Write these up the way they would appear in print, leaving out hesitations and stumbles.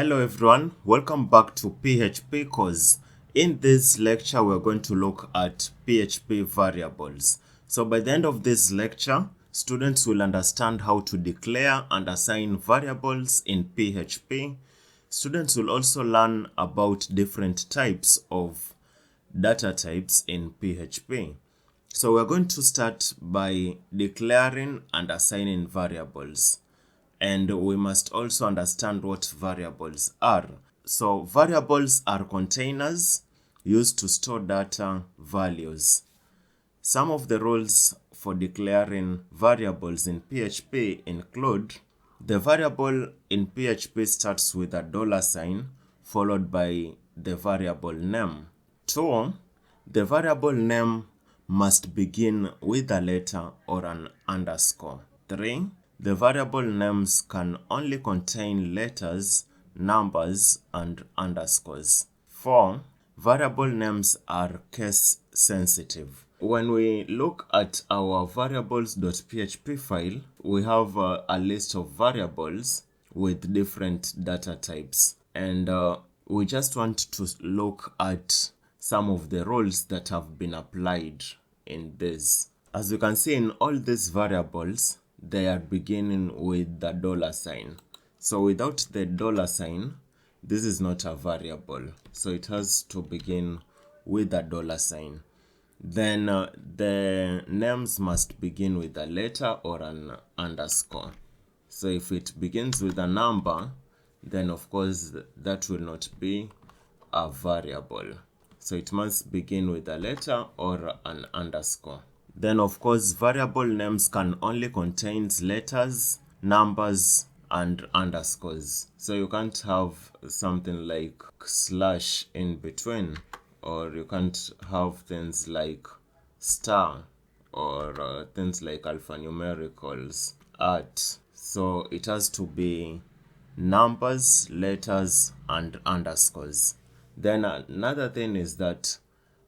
Hello everyone, welcome back to PHP course. In this lecture, we're going to look at PHP variables. So by the end of this lecture, students will understand how to declare and assign variables in PHP. Students will also learn about different types of data types in PHP. So we're going to start by declaring and assigning variables. And we must also understand what variables are. So variables are containers used to store data values. Some of the rules for declaring variables in PHP include: the variable in PHP starts with a $sign followed by the variable name. 2. The variable name must begin with a letter or an underscore. 3. The variable names can only contain letters, numbers, and underscores. 4. Variable names are case sensitive. When we look at our variables.php file, we have a list of variables with different data types. And we just want to look at some of the rules that have been applied in this. As you can see, in all these variables, they are beginning with the $sign. So without the $sign, this is not a variable. So it has to begin with the $sign. Then the names must begin with a letter or an underscore. So if it begins with a number, then of course that will not be a variable. So it must begin with a letter or an underscore. Then of course variable names can only contain letters, numbers, and underscores. So you can't have something like slash in between, or you can't have things like star or things like alphanumericals, at. So it has to be numbers, letters, and underscores. Then another thing is that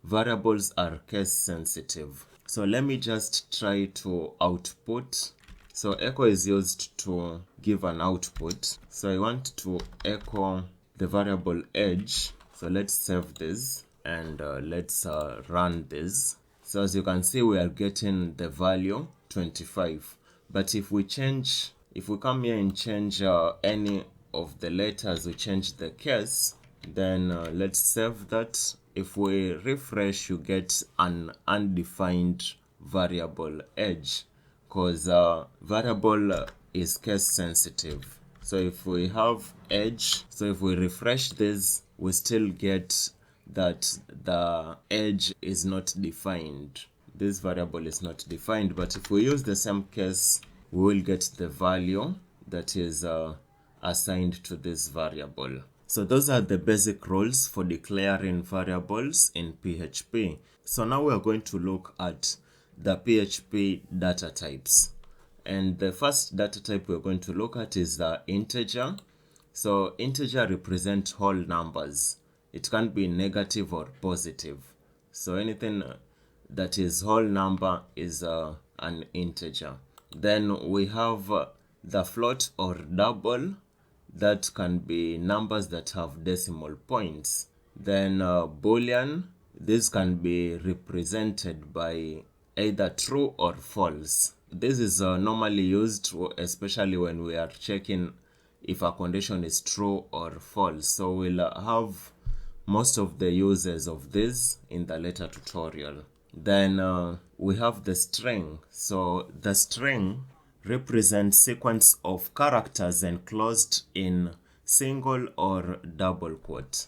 variables are case sensitive. So let me just try to output. So echo is used to give an output. So I want to echo the variable age. So let's save this and let's run this. So as you can see, we are getting the value 25. But if we come here and change any of the letters, we change the case, then let's save that. If we refresh, you get an undefined variable age, because variable is case sensitive. So if we have age, so if we refresh this, we still get that the age is not defined. This variable is not defined, but if we use the same case, we will get the value that is assigned to this variable. So those are the basic rules for declaring variables in PHP. So now we are going to look at the PHP data types. And the first data type we're going to look at is the integer. So integer represents whole numbers. It can be negative or positive. So anything that is whole number is an integer. Then we have the float or double. That can be numbers that have decimal points. Then Boolean, this can be represented by either true or false. This is normally used especially when we are checking if a condition is true or false. So we'll have most of the uses of this in the later tutorial. Then we have the string. So the string represents sequence of characters enclosed in single or double quote.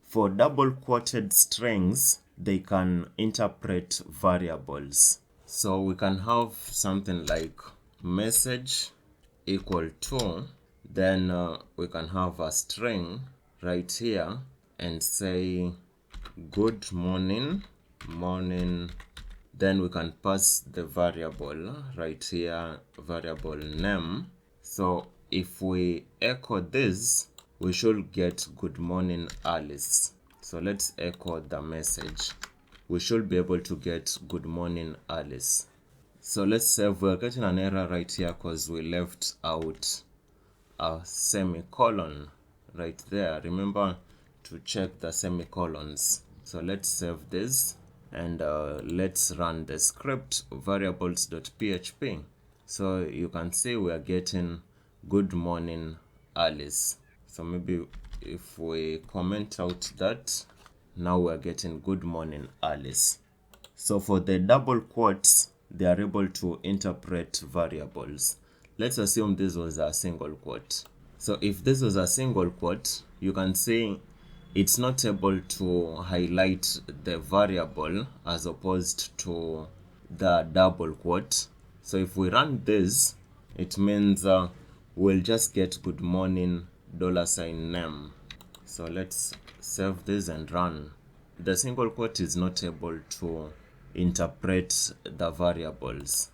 For double quoted strings, they can interpret variables. So we can have something like message equal to, then we can have a string right here and say good morning, morning. Then we can pass the variable right here, variable name. So if we echo this, we should get good morning Alice. So let's echo the message. We should be able to get good morning Alice. So let's save. We're getting an error right here because we left out a semicolon. right there. Remember to check the semicolons. So let's save this and let's run the script variables.php. So you can see we are getting good morning Alice. So maybe if we comment out that, now we are getting good morning Alice. So for the double quotes, they are able to interpret variables. Let's assume this was a single quote. So if this was a single quote, you can see it's not able to highlight the variable as opposed to the double quote. So if we run this, it means we'll just get good morning $name. So let's save this and run. The single quote is not able to interpret the variables,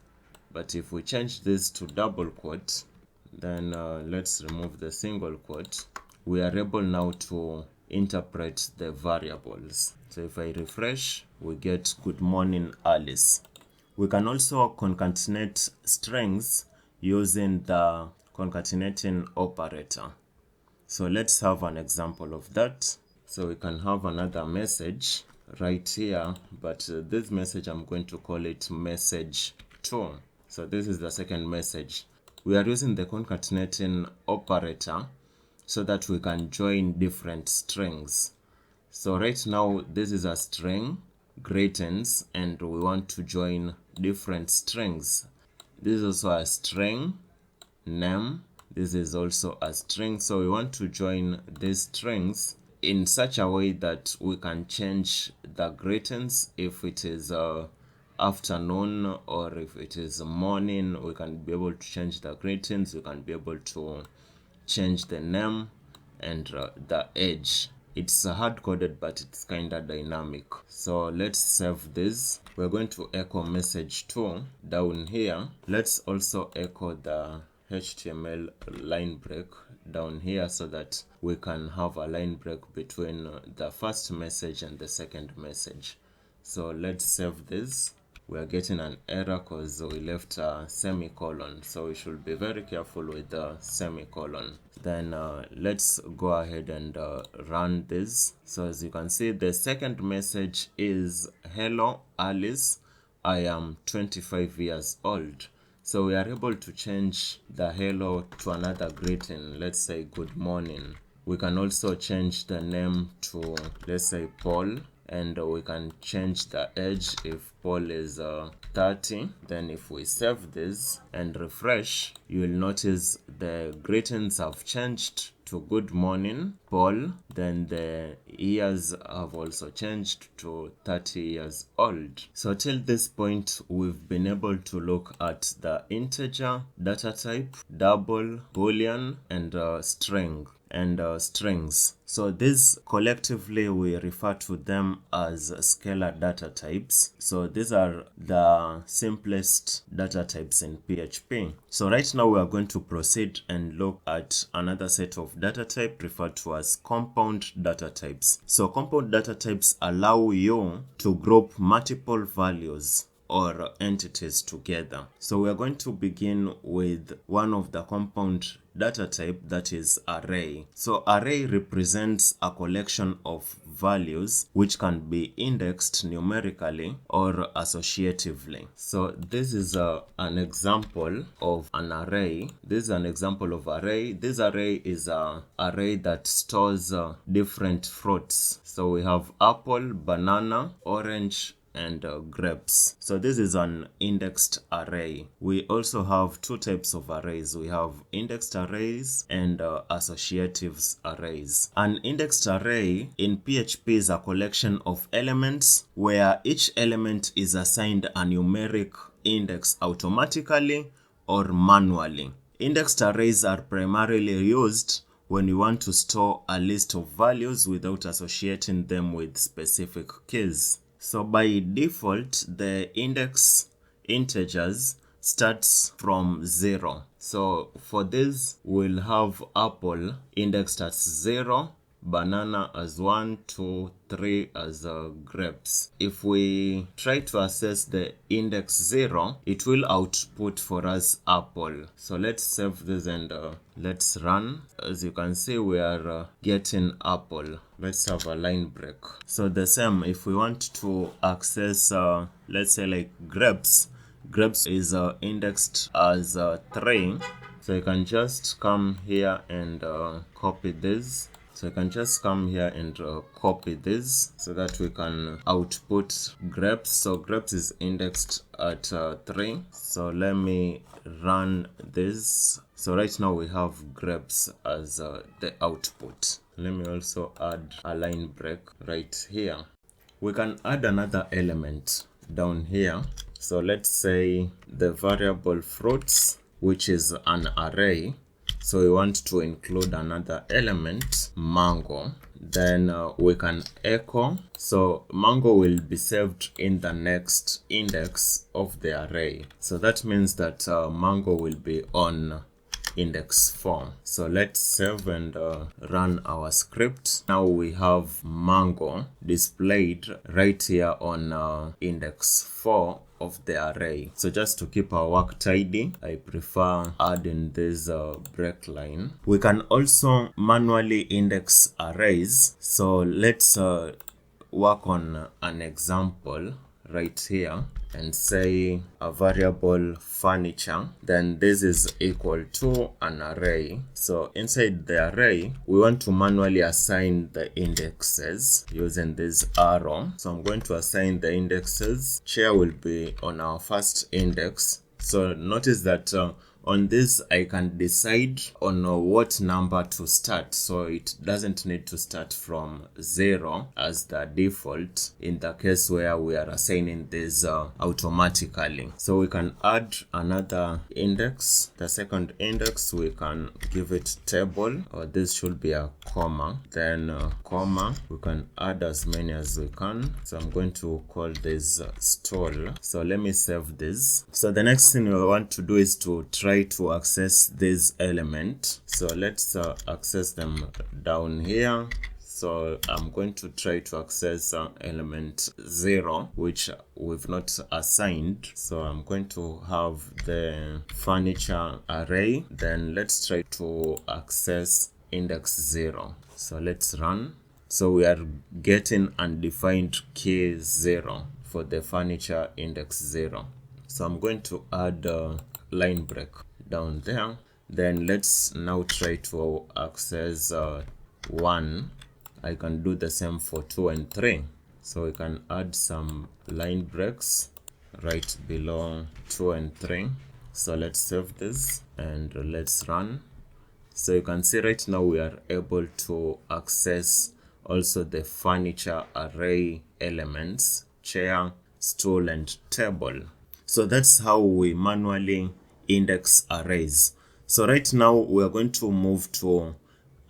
but if we change this to double quote, then let's remove the single quote, we are able now to interpret the variables. So if I refresh, we get good morning Alice. We can also concatenate strings using the concatenating operator. So let's have an example of that. So we can have another message right here, but this message I'm going to call it message 2. So this is the second message. We are using the concatenating operator so that we can join different strings. So right now this is a string, greetings, and we want to join different strings. This is also a string, name. This is also a string. So we want to join these strings in such a way that we can change the greetings. If it is afternoon or if it is morning, we can be able to change the greetings. We can be able to change the name and the age. It's hard-coded, but it's kind of dynamic. So let's save this. We're going to echo message 2 down here. Let's also echo the HTML line break down here so that we can have a line break between the first message and the second message. So let's save this. We are getting an error because we left a semicolon, so we should be very careful with the semicolon. Then let's go ahead and run this. So as you can see, the second message is hello Alice, I am 25 years old. So we are able to change the hello to another greeting. Let's say good morning. We can also change the name to, let's say, Paul, and we can change the age if Paul is 30. Then if we save this and refresh, you will notice the greetings have changed to good morning Paul. Then the years have also changed to 30 years old. So till this point, we've been able to look at the integer, data type, double, boolean, and string and strings. So these collectively we refer to them as scalar data types. So these are the simplest data types in PHP. So right now we are going to proceed and look at another set of data type referred to as compound data types. So compound data types allow you to group multiple values or entities together. So we are going to begin with one of the compound data type, that is array. So array represents a collection of values which can be indexed numerically or associatively. So this is an example of an array. This is an example of array. This array is an array that stores different fruits. So we have apple, banana, orange, and grapes. So this is an indexed array. We also have two types of arrays. We have indexed arrays and associatives arrays. An indexed array in PHP is a collection of elements where each element is assigned a numeric index automatically or manually. Indexed arrays are primarily used when you want to store a list of values without associating them with specific keys. So by default, the index integers starts from 0. So for this, we'll have apple indexed at 0, banana as 1, 2, 3 as grapes. If we try to access the index 0, it will output for us apple. So let's save this and let's run. As you can see, we are getting apple. Let's have a line break. So the same, if we want to access let's say like grapes is indexed as 3. So you can just come here and copy this. So you can just come here and copy this so that we can output grapes. So grapes is indexed at 3. So let me run this. So right now we have grapes as the output. Let me also add a line break right here. We can add another element down here. So let's say the variable fruits, which is an array. So we want to include another element, mango. Then we can echo. So mango will be saved in the next index of the array. So that means that mango will be on index 4. So let's save and run our script. Now we have mango displayed right here on index 4 of the array. So just to keep our work tidy, I prefer adding this break line. We can also manually index arrays. So let's work on an example right here and say a variable furniture, then this is equal to an array. So inside the array, we want to manually assign the indexes using this arrow. So I'm going to assign the indexes. Chair will be on our first index. So notice that on this, I can decide on what number to start. So it doesn't need to start from 0 as the default in the case where we are assigning this automatically. So we can add another index. The second index, we can give it table, or this should be a comma. Then comma, we can add as many as we can. So I'm going to call this stall. So let me save this. So the next thing we want to do is to try to access this element. So let's access them down here. So I'm going to try to access element 0, which we've not assigned. So I'm going to have the furniture array. Then let's try to access index 0. So let's run. So we are getting undefined key 0 for the furniture index 0. So I'm going to add a line break down there. Then let's now try to access 1. I can do the same for 2 and 3. So we can add some line breaks right below 2 and 3. So let's save this and let's run. So you can see right now we are able to access also the furniture array elements, chair, stool, and table. So that's how we manually index arrays. So right now we are going to move to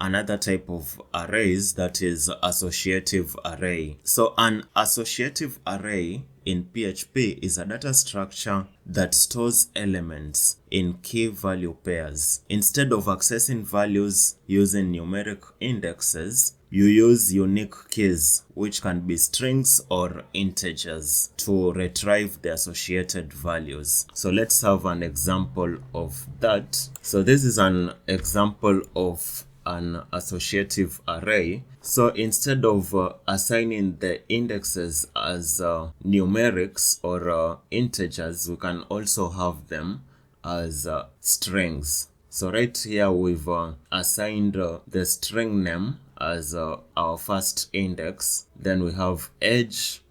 another type of arrays, that is associative array. So an associative array in PHP is a data structure that stores elements in key value pairs. Instead of accessing values using numeric indexes, you use unique keys, which can be strings or integers, to retrieve the associated values. So let's have an example of that. So this is an example of an associative array. So instead of assigning the indexes as numerics or integers, we can also have them as strings. So right here we've assigned the string name as our first index. Then we have age,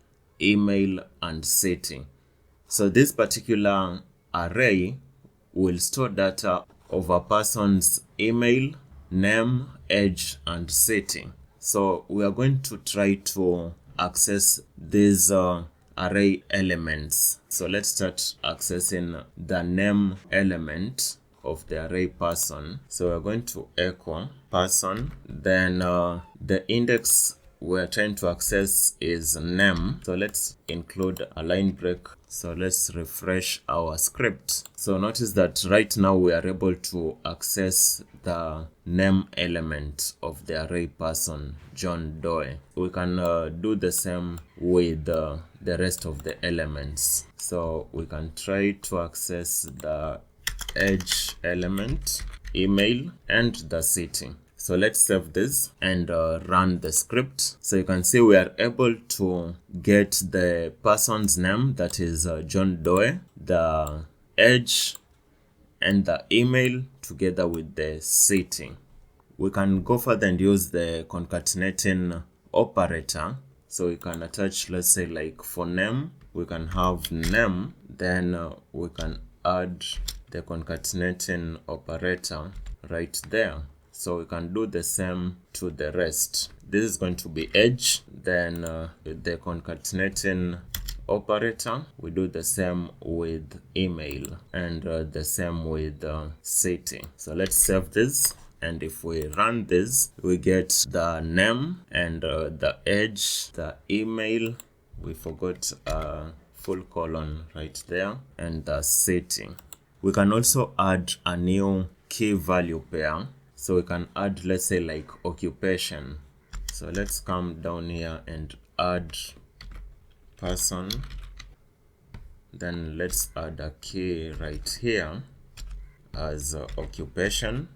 email, and city. So this particular array will store data of a person's email, name, age, and city. So we are going to try to access these array elements. So let's start accessing the name element of the array person. So we're going to echo person. Then the index we're trying to access is name. So let's include a line break So let's refresh our script. So notice that right now we are able to access the name element of the array person, John Doe. We can do the same with the rest of the elements. So we can try to access the age element, email, and the city. So let's save this and run the script. So you can see we are able to get the person's name, that is John Doe, the age, and the email together with the city. We can go further and use the concatenating operator. So we can attach, let's say, like for name, we can have name, then we can add the concatenating operator right there. So we can do the same to the rest. This is going to be age, then the concatenating operator, we do the same with email, and the same with city. So let's save this, and if we run this, we get the name and the age, the email, we forgot a full colon right there, and the city. We can also add a new key value pair. So we can add, let's say, like occupation. So let's come down here and add person. Then let's add a key right here as occupation.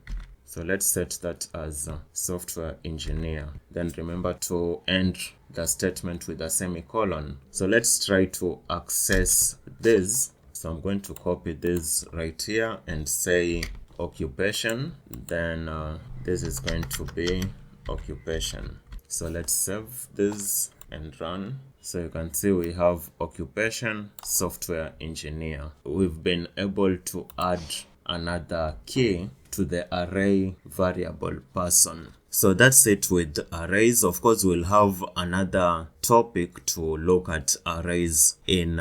So let's set that as software engineer. Then remember to end the statement with a semicolon. So let's try to access this. So I'm going to copy this right here and say occupation, then this is going to be occupation. So let's save this and run. So you can see we have occupation, software engineer. We've been able to add another key to the array variable person. So that's it with arrays. Of course, we'll have another topic to look at arrays in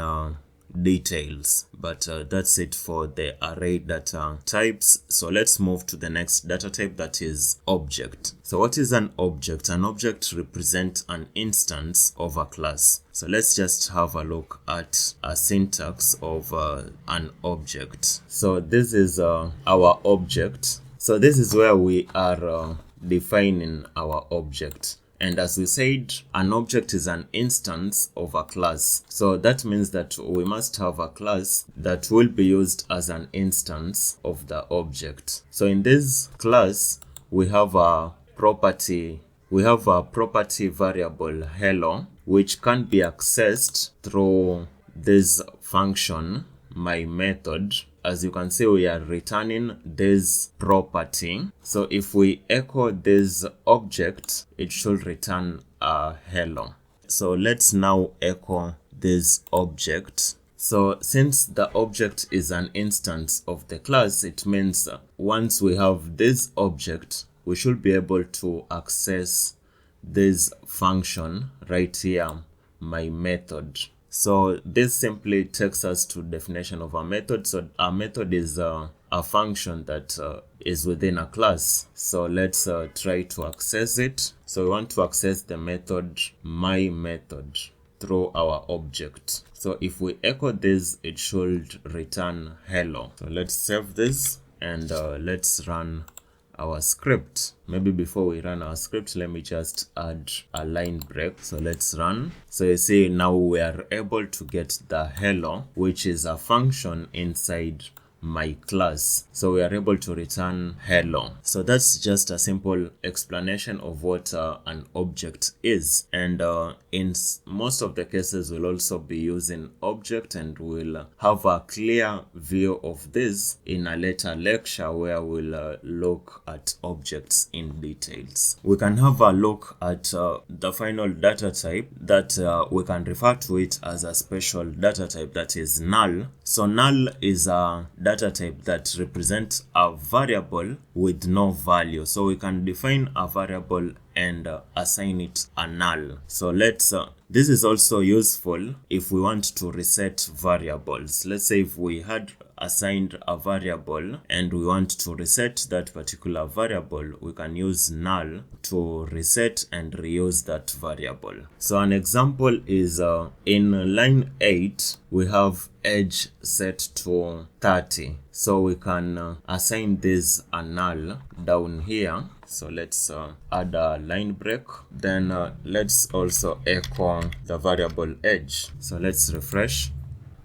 details, but that's it for the array data types. So let's move to the next data type, that is object. So what is an object? An object represents an instance of a class. So let's just have a look at a syntax of an object. So this is our object. So this is where we are defining our object. And as we said, an object is an instance of a class. So that means that we must have a class that will be used as an instance of the object. So in this class, we have a property variable hello, which can be accessed through this function, my method. As you can see, we are returning this property. So if we echo this object, it should return a hello. So let's now echo this object. So since the object is an instance of the class, it means once we have this object, we should be able to access this function right here, my method. So this simply takes us to definition of a method. So a method is a function that is within a class. So let's try to access it. So we want to access the method my method through our object. So if we echo this, it should return hello. So let's save this and let's run our script. Maybe before we run our script, let me just add a line break. So let's run. So you see now we are able to get the hello, which is a function inside my class. So we are able to return hello. So that's just a simple explanation of what an object is. And in most of the cases, we'll also be using object, and we'll have a clear view of this in a later lecture where we'll look at objects in details. We can have a look at the final data type that we can refer to it as a special data type, that is null. So null is a data type that represents a variable with no value. So we can define a variable and assign it a null. So let's this is also useful if we want to reset variables. Let's say if we had assigned a variable and we want to reset that particular variable, we can use null to reset and reuse that variable. So an example is in line 8, we have age set to 30. So we can assign this a null down here. So let's add a line break. Then let's also echo the variable age. So let's refresh.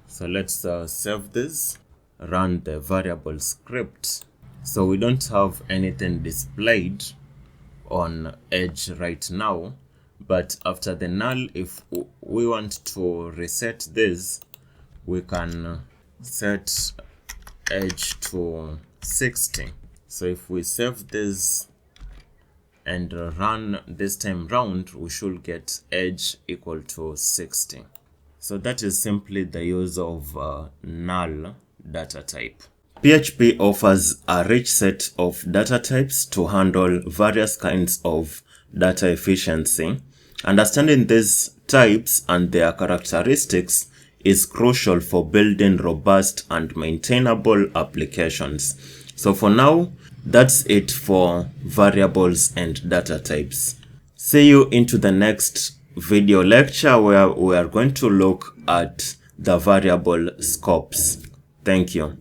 So let's save this, run the variable script. So we don't have anything displayed on age right now, but after the null, if we want to reset this, we can set age to 60. So if we save this and run this time round, we should get age equal to 60. So that is simply the use of null data type. PHP offers a rich set of data types to handle various kinds of data efficiency. Understanding these types and their characteristics is crucial for building robust and maintainable applications. So for now, that's it for variables and data types. See you into the next video lecture where we are going to look at the variable scopes. Thank you.